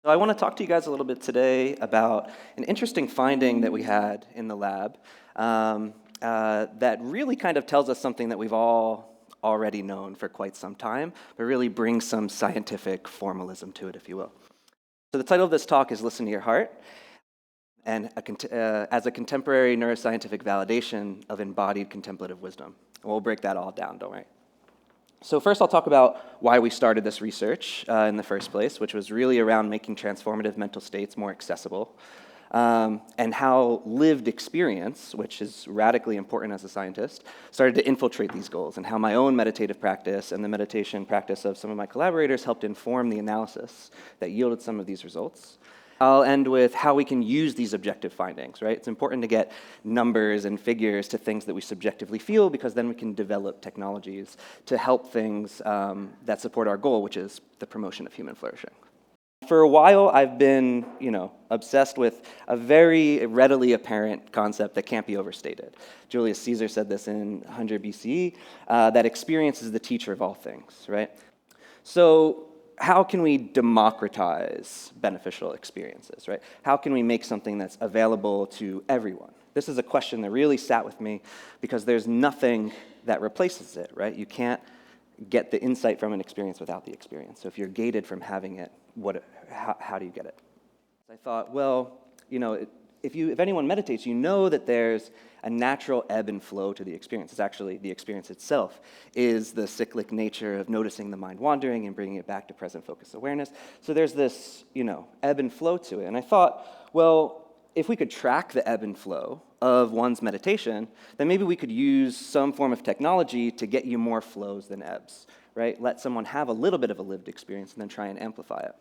So I want to talk to you guys a little bit today about an interesting finding that we had in the lab that really kind of tells us something that we've all already known for quite some time, but really brings some scientific formalism to it, if you will. So the title of this talk is Listen to Your Heart, and as a contemporary neuroscientific validation of embodied contemplative wisdom. And we'll break that all down, don't worry. So first I'll talk about why we started this research in the first place, which was really around making transformative mental states more accessible, and how lived experience, which is radically important as a scientist, started to infiltrate these goals, and how my own meditative practice and the meditation practice of some of my collaborators helped inform the analysis that yielded some of these results. I'll end with how we can use these objective findings, right? It's important to get numbers and figures to things that we subjectively feel, because then we can develop technologies to help things that support our goal, which is the promotion of human flourishing. For a while, I've been, obsessed with a very readily apparent concept that can't be overstated. Julius Caesar said this in 100 BCE, that experience is the teacher of all things, right? So how can we democratize beneficial experiences, right? How can we make something that's available to everyone? This is a question that really sat with me because there's nothing that replaces it, right? You can't get the insight from an experience without the experience. So if you're gated from having it, how do you get it? I thought, well, if anyone meditates, you know that there's a natural ebb and flow to the experience. It's actually the experience itself is the cyclic nature of noticing the mind wandering and bringing it back to present focus awareness. So there's this, ebb and flow to it. And I thought, well, if we could track the ebb and flow of one's meditation, then maybe we could use some form of technology to get you more flows than ebbs, right? Let someone have a little bit of a lived experience and then try and amplify it.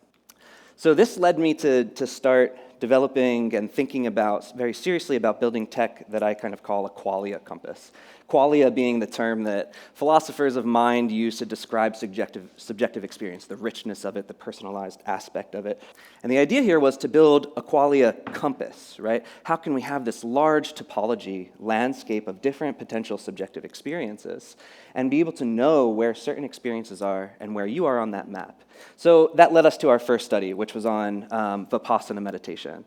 So this led me to start developing and thinking very seriously about building tech that I kind of call a qualia compass. Qualia being the term that philosophers of mind use to describe subjective experience, the richness of it, the personalized aspect of it. And the idea here was to build a qualia compass, right? How can we have this large topology landscape of different potential subjective experiences and be able to know where certain experiences are and where you are on that map? So that led us to our first study, which was on Vipassana meditation.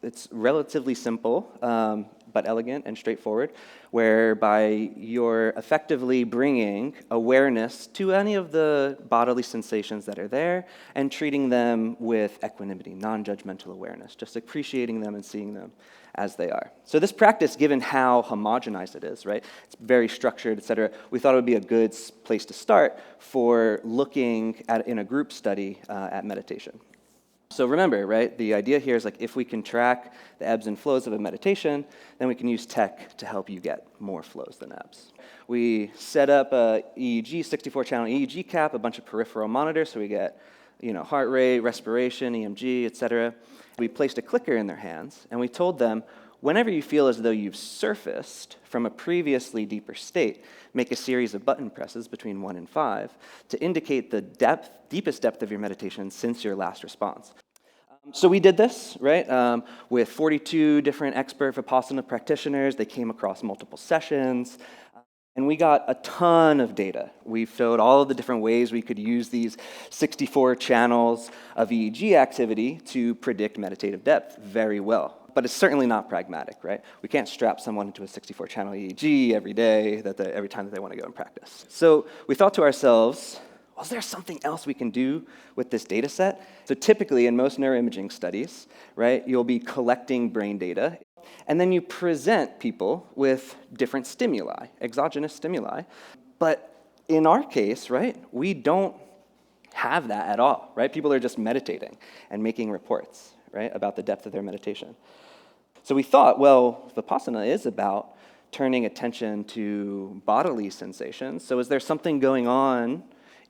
It's relatively simple, but elegant and straightforward, whereby you're effectively bringing awareness to any of the bodily sensations that are there and treating them with equanimity, non-judgmental awareness, just appreciating them and seeing them as they are. So this practice, given how homogenized it is, right? It's very structured, et cetera. We thought it would be a good place to start for looking at, in a group study, at meditation. So remember, right, the idea here is if we can track the ebbs and flows of a meditation, then we can use tech to help you get more flows than ebbs. We set up a EEG, 64-channel EEG cap, a bunch of peripheral monitors, so we get, heart rate, respiration, EMG, etc. We placed a clicker in their hands, and we told them, whenever you feel as though you've surfaced from a previously deeper state, make a series of button presses between 1 and 5 to indicate the deepest depth of your meditation since your last response. So we did this, right, with 42 different expert Vipassana practitioners. They came across multiple sessions, and we got a ton of data. We showed all of the different ways we could use these 64 channels of EEG activity to predict meditative depth very well. But it's certainly not pragmatic, right? We can't strap someone into a 64-channel EEG every day, every time that they want to go and practice. So we thought to ourselves, was there something else we can do with this data set? So typically in most neuroimaging studies, right, you'll be collecting brain data, and then you present people with different stimuli, exogenous stimuli. But in our case, right, we don't have that at all, right? People are just meditating and making reports, right, about the depth of their meditation. So we thought, well, Vipassana is about turning attention to bodily sensations. So is there something going on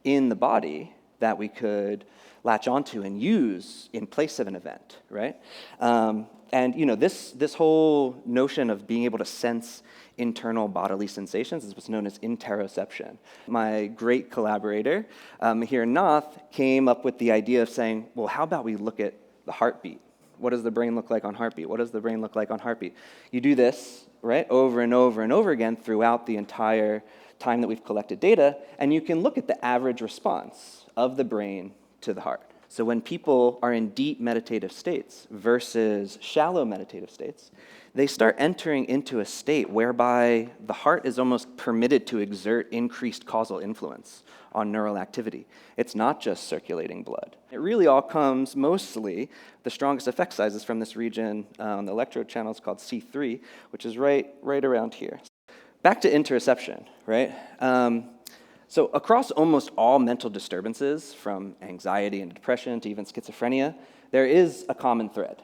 in the body that we could latch onto and use in place of an event, right? And this whole notion of being able to sense internal bodily sensations is what's known as interoception. My great collaborator here in Nath came up with the idea of saying, well, how about we look at the heartbeat? What does the brain look like on heartbeat? What does the brain look like on heartbeat? You do this, right, over and over and over again throughout the entire time that we've collected data, and you can look at the average response of the brain to the heart. So when people are in deep meditative states versus shallow meditative states, they start entering into a state whereby the heart is almost permitted to exert increased causal influence on neural activity. It's not just circulating blood. It really all comes mostly, the strongest effect sizes from this region on the electrode channels called C3, which is right around here. Back to interoception, right? So across almost all mental disturbances, from anxiety and depression to even schizophrenia, there is a common thread.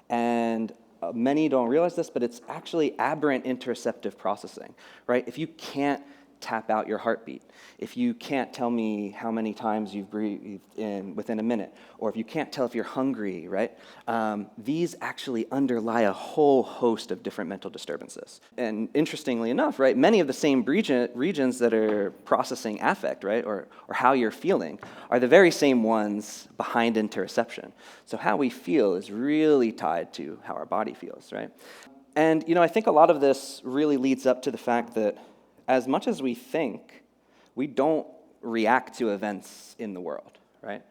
And many don't realize this, but it's actually aberrant interoceptive processing, right? If you can't tap out your heartbeat, if you can't tell me how many times you've breathed in within a minute, or if you can't tell if you're hungry, right? These actually underlie a whole host of different mental disturbances. And interestingly enough, right, many of the same regions that are processing affect, right, or how you're feeling, are the very same ones behind interoception. So how we feel is really tied to how our body feels, right? And, I think a lot of this really leads up to the fact that as much as we think, we don't react to events in the world, right?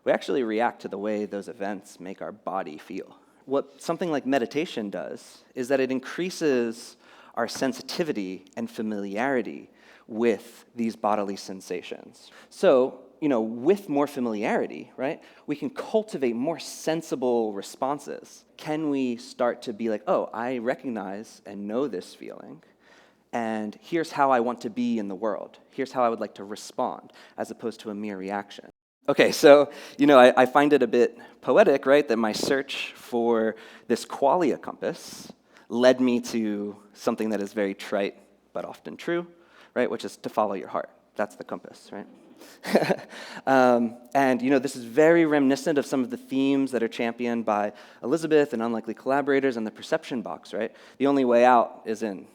We actually react to the way those events make our body feel. What something like meditation does is that it increases our sensitivity and familiarity with these bodily sensations. So, with more familiarity, right, we can cultivate more sensible responses. Can we start to be like, oh, I recognize and know this feeling, and here's how I want to be in the world. Here's how I would like to respond, as opposed to a mere reaction. Okay, so, I find it a bit poetic, right, that my search for this qualia compass led me to something that is very trite, but often true, right, which is to follow your heart. That's the compass, right? And, this is very reminiscent of some of the themes that are championed by Elizabeth and unlikely collaborators in the perception box, right? The only way out is in.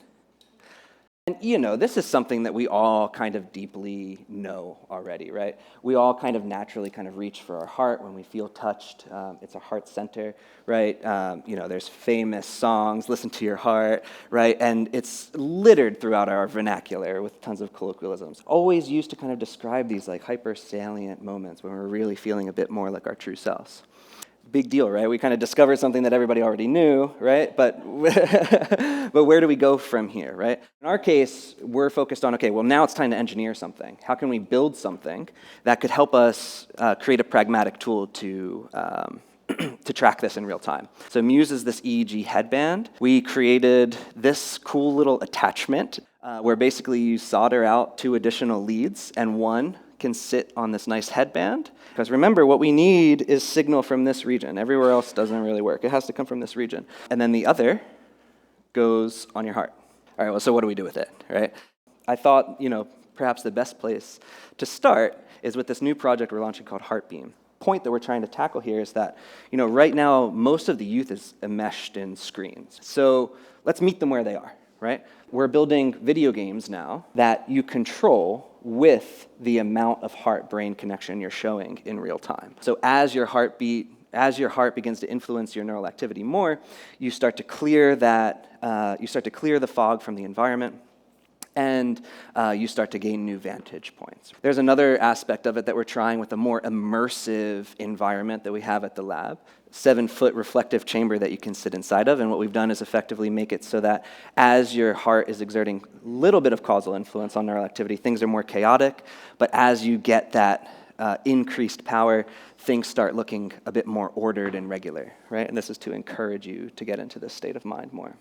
And, this is something that we all kind of deeply know already, right? We all kind of naturally kind of reach for our heart when we feel touched. It's a heart center, right? There's famous songs, listen to your heart, right? And it's littered throughout our vernacular with tons of colloquialisms. Always used to kind of describe these like hyper-salient moments when we're really feeling a bit more like our true selves. Big deal, right? We kind of discovered something that everybody already knew, right? But where do we go from here, right? In our case, we're focused on, okay, well, now it's time to engineer something. How can we build something that could help us create a pragmatic tool to track this in real time? So Muse is this EEG headband. We created this cool little attachment where basically you solder out 2 additional leads, and one can sit on this nice headband. Because remember, what we need is signal from this region. Everywhere else doesn't really work. It has to come from this region. And then the other goes on your heart. All right, well, so what do we do with it, right? I thought, perhaps the best place to start is with this new project we're launching called Heartbeam. The point that we're trying to tackle here is that, right now, most of the youth is enmeshed in screens. So let's meet them where they are, right? We're building video games now that you control with the amount of heart-brain connection you're showing in real time. So as your heart begins to influence your neural activity more, you start to clear the fog from the environment, and you start to gain new vantage points. There's another aspect of it that we're trying with a more immersive environment that we have at the lab. 7-foot reflective chamber that you can sit inside of, and what we've done is effectively make it so that as your heart is exerting a little bit of causal influence on neural activity, things are more chaotic, but as you get that increased power, things start looking a bit more ordered and regular, right? And this is to encourage you to get into this state of mind more.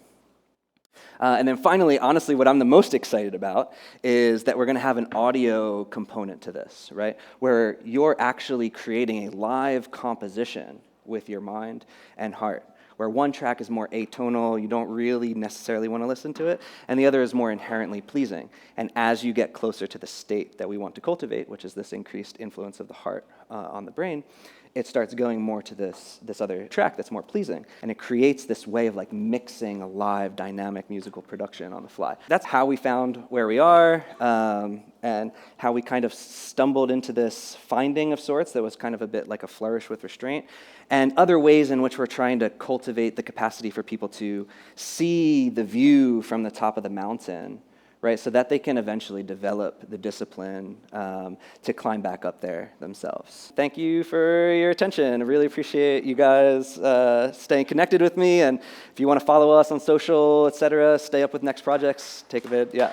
And then finally, honestly, what I'm the most excited about is that we're going to have an audio component to this, right? Where you're actually creating a live composition with your mind and heart, where one track is more atonal, you don't really necessarily want to listen to it, and the other is more inherently pleasing. And as you get closer to the state that we want to cultivate, which is this increased influence of the heart on the brain, it starts going more to this other track that's more pleasing. And it creates this way of like mixing a live, dynamic musical production on the fly. That's how we found where we are, and how we kind of stumbled into this finding of sorts that was kind of a bit like a flourish with restraint, and other ways in which we're trying to cultivate the capacity for people to see the view from the top of the mountain, right? So that they can eventually develop the discipline to climb back up there themselves. Thank you for your attention. I really appreciate you guys staying connected with me. And if you want to follow us on social, etc., stay up with next projects, take a bit, yeah.